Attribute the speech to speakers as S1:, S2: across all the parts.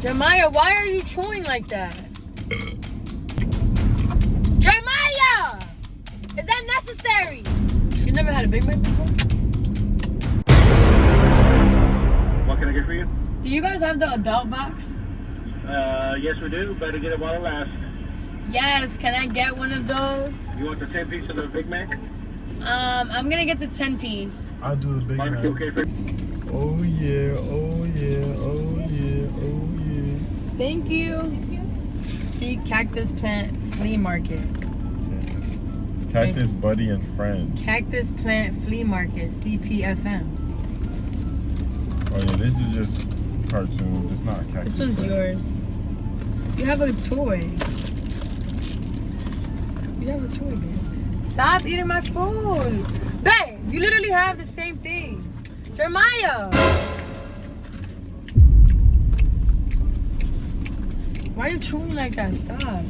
S1: Jeremiah, why are you chewing like that? Jeremiah! Is that necessary? You never had a Big Mac before?
S2: What can I get for you?
S1: Do you guys have the adult box?
S2: Yes we do. Better get it while it lasts.
S1: Yes, can I get one of those?
S2: You want the 10 piece of the Big Mac?
S1: I'm gonna get the 10 piece.
S3: I'll do the Big Mac.
S2: Okay for
S3: Oh yeah, oh yeah, oh yeah, oh yeah.
S1: Thank you. See, Cactus Plant Flea Market.
S3: Cactus Buddy and Friends.
S1: Cactus Plant Flea Market, CPFM.
S3: Oh yeah, this is just cartoon. It's not Cactus.
S1: This one's yours. You have a toy. You have a toy, babe. Stop eating my food. Babe, you literally have the same thing. Jeremiah! Why are you chewing like that? Stop.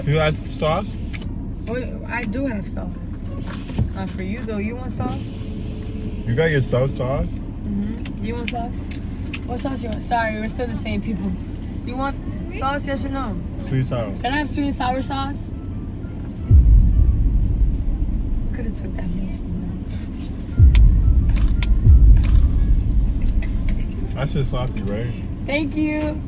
S3: You like sauce?
S1: Oh, I do have sauce. For you though, you want sauce?
S3: You got your sauce?
S1: Mm-hmm. You want sauce? What sauce you want? Sorry, we're still the same people. You want sauce, yes or no?
S3: Sweet and sour.
S1: Can I have sweet and sour sauce? Could have took that meal from them.
S3: That's just sloppy, right?
S1: Thank you.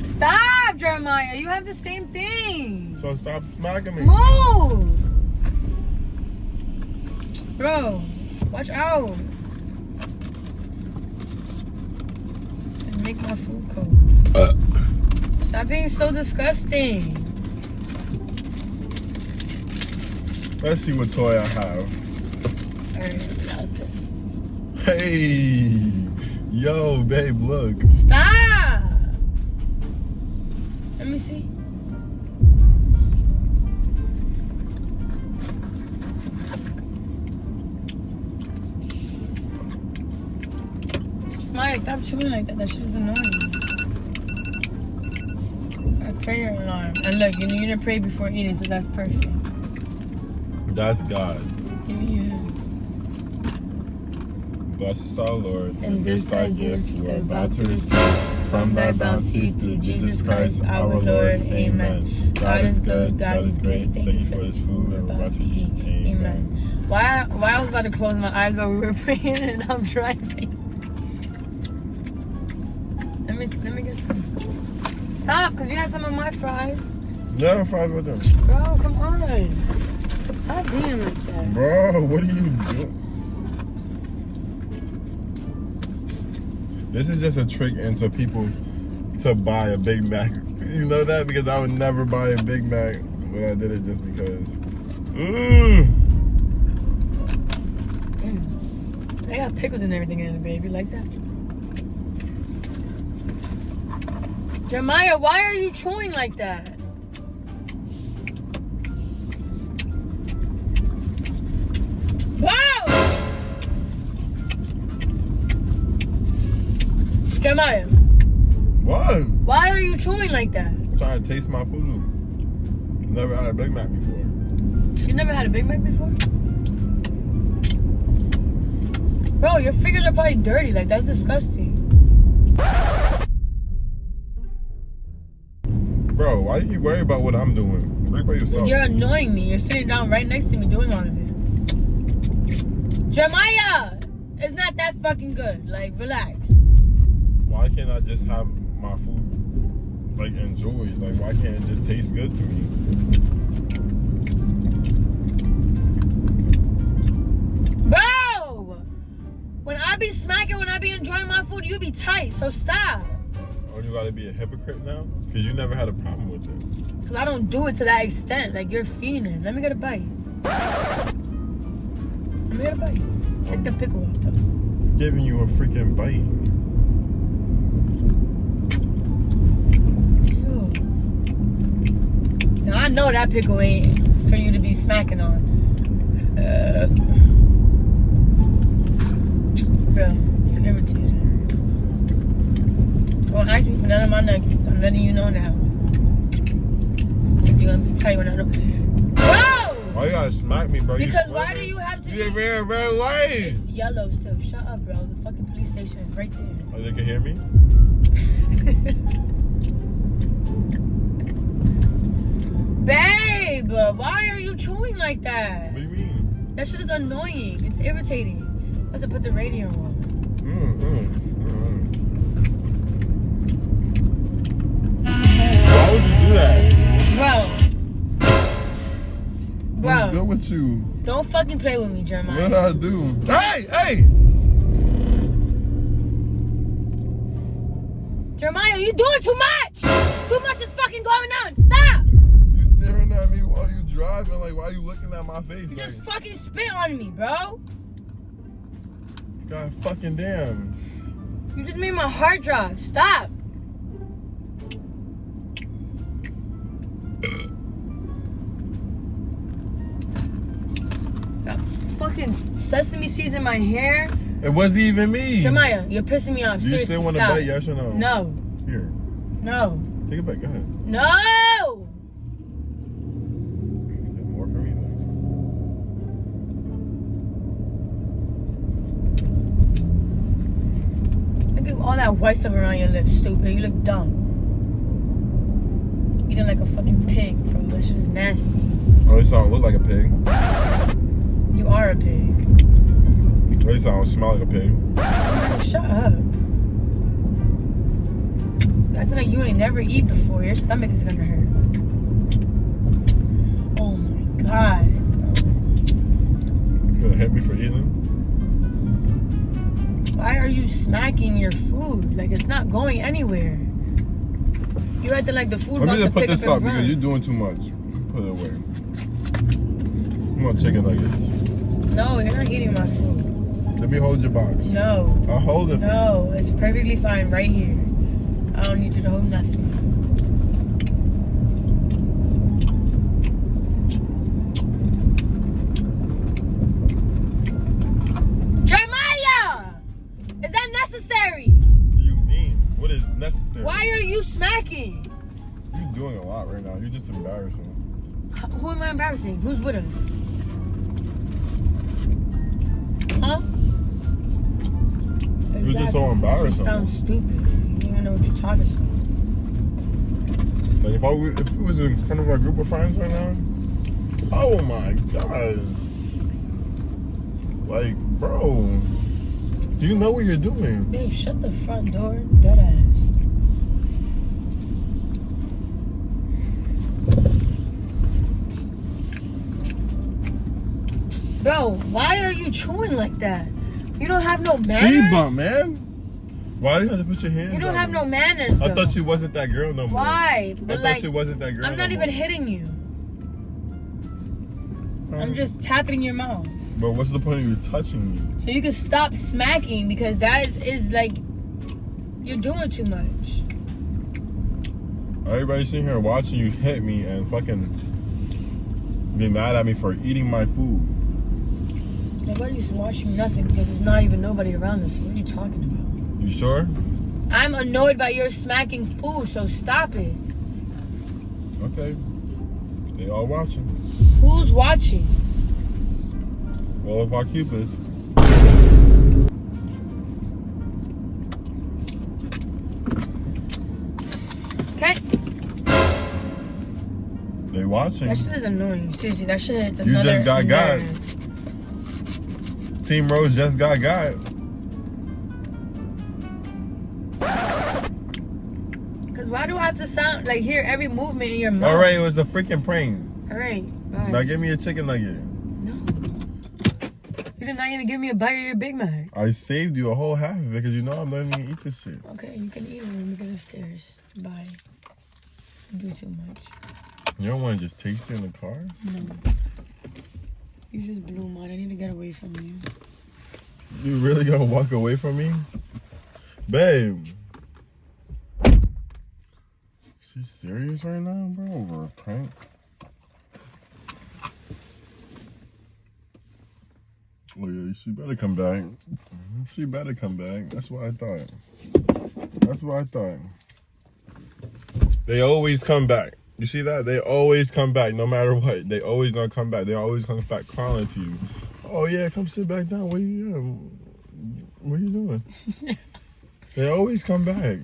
S1: Stop, Jeremiah. You have the same thing.
S3: So stop smacking me.
S1: Move. Bro, watch out. And make my food cold. Stop being so disgusting.
S3: Let's see what toy I have.
S1: Alright, without this.
S3: Hey, yo, babe, look.
S1: Stop! Let me see. Maya, stop chewing like that. That shit is annoying. I prayer alarm. And look, you need to pray before eating, so that's perfect.
S3: That's God.
S1: Give me your hand.
S3: Bless our Lord,
S1: And this thy gift we're about to receive from thy bounty through Jesus Christ our Lord. Amen. God is good, God is great. Thank you for this food we're about to eat. Amen. Why I was about to close my eyes while we were praying and I'm driving. Let me get some. Stop, because you had some of my fries.
S3: Yeah, fries with them.
S1: Bro, come on. Stop being like that.
S3: Bro, what are you doing? This is just a trick into people to buy a Big Mac. You know that? Because I would never buy a Big Mac, but I did it just because.
S1: They got pickles and everything in it, baby. You like that? Jeremiah, why are you chewing like that? Wow! Jeremiah.
S3: What?
S1: Why are you chewing like that?
S3: I'm trying to taste my food. Never had a Big Mac before.
S1: You never had a Big Mac before? Bro, your fingers are probably dirty. Like, that's disgusting.
S3: Bro, why do you worry about what I'm doing? Worry about yourself.
S1: You're annoying me. You're sitting down right next to me doing all of it. Jeremiah! It's not that fucking good. Like, relax.
S3: Why can't I just have my food, like, enjoyed? Like, why can't it just taste good to me?
S1: Bro! When I be smacking, when I be enjoying my food, you be tight. So stop.
S3: Oh, you gotta be a hypocrite now? Because you never had a problem with it.
S1: Because I don't do it to that extent. Like, you're fiending. Let me get a bite. Let me get a bite. Take the pickle off, though.
S3: Giving you a freaking bite.
S1: Now, I know that pickle ain't for you to be smacking on. Bro, you're irritated. Don't ask me for none of my nuggets. I'm letting you know now. Because you're going to be tight when I don't. Bro!
S3: Why you gotta smack me, bro?
S1: Because why do you have to
S3: You
S1: be...
S3: red light.
S1: It's yellow still. Shut up, bro. The fucking police station is right there.
S3: Oh, they can hear me?
S1: Babe, why are you chewing like that?
S3: What do you mean?
S1: That shit is annoying. It's irritating. I have to put the radio on.
S3: Why would you do that?
S1: Bro.
S3: What's good with you?
S1: Don't fucking play with me, Jeremiah.
S3: What did I do? Hey!
S1: Jeremiah, you doing too much! Too much is fucking going on. Stop!
S3: You staring at me while you driving? Like, why are you looking at my face?
S1: You
S3: Like,
S1: just fucking spit on me, bro.
S3: God fucking damn.
S1: You just made my heart drop. Stop. Got fucking sesame seeds in my hair.
S3: It wasn't even me.
S1: Jeremiah, you're pissing me off.
S3: Do you
S1: Seriously,
S3: still want to
S1: stop.
S3: bet, yes or no?
S1: No.
S3: Here.
S1: No.
S3: Take it back. Go ahead.
S1: No!
S3: Get more for me then.
S1: Look at all that white stuff around your lips, stupid. You look dumb. Eating like a fucking pig, bro. That shit is nasty.
S3: At least I don't look like a pig.
S1: You are a pig.
S3: At least I don't smell like a pig.
S1: Oh, shut up. Acting like you ain't never eat before. Your stomach is gonna hurt. Oh my god.
S3: You gonna hit me for eating?
S1: Why are you smacking your food? Like it's not going anywhere. You acting like the food
S3: Let
S1: about
S3: me
S1: to
S3: just put
S1: pick
S3: this
S1: up
S3: up
S1: and
S3: because
S1: run.
S3: you're doing too much. Put it away. Come on, chicken nuggets.
S1: No, you're not eating my food.
S3: Let me hold your box.
S1: No.
S3: I'll hold it for you.
S1: No, it's perfectly fine right here. I don't need you to hold nothing. Jeremiah! Is that necessary?
S3: What do you mean? What is necessary?
S1: Why are you smacking?
S3: You're doing a lot right now. You're just embarrassing.
S1: Who am I embarrassing? Who's with us? Huh?
S3: You're just so embarrassing.
S1: You sound stupid. You don't even know what you're talking about.
S3: Like if it was in front of a group of friends right now, oh my god! Like, bro, do you know what you're doing?
S1: Babe, shut the front door. Dead ass. Bro, why are you chewing like that? You don't have no manners.
S3: Speed bump, man. Why do you have to put your hands?
S1: You don't
S3: on
S1: have
S3: me?
S1: no manners, though.
S3: I thought she wasn't that girl no more.
S1: Why?
S3: I
S1: But
S3: thought
S1: like,
S3: she wasn't that girl.
S1: I'm not
S3: no
S1: even
S3: more.
S1: hitting you. I'm just tapping your mouth.
S3: But what's the point of you touching me?
S1: So you can stop smacking because that is like, you're doing too much.
S3: Everybody's sitting here watching you hit me and fucking be mad at me for eating my food.
S1: Nobody's watching nothing because there's not even nobody around us. What are you talking about?
S3: You sure?
S1: I'm annoyed by your smacking food, so stop it.
S3: Okay. They all watching.
S1: Who's watching?
S3: All of our cupids.
S1: Okay.
S3: They watching.
S1: That shit is annoying. Seriously, that shit is
S3: You
S1: another
S3: just got
S1: narrative.
S3: Team Rose just got.
S1: Cause why do I have to sound like hear every movement in your mouth?
S3: Alright, it was a freaking prank.
S1: Alright, bye.
S3: Now give me a chicken nugget.
S1: No. You did not even give me a bite of your Big Mac.
S3: I saved you a whole half of it because you know I'm not even gonna eat this shit.
S1: Okay, you can eat it when we get upstairs. Bye. You do too much.
S3: You don't want to just taste it in the car?
S1: No. You just blew mine. I need to get away from you.
S3: You really gonna walk away from me? Babe. She's serious right now, bro? Over a prank? Oh yeah, she better come back. She better come back. That's what I thought. That's what I thought. They always come back. You see that? They always come back no matter what. They always gonna come back. They always come back crawling to you. Oh yeah, come sit back down. What are you doing? They always come back.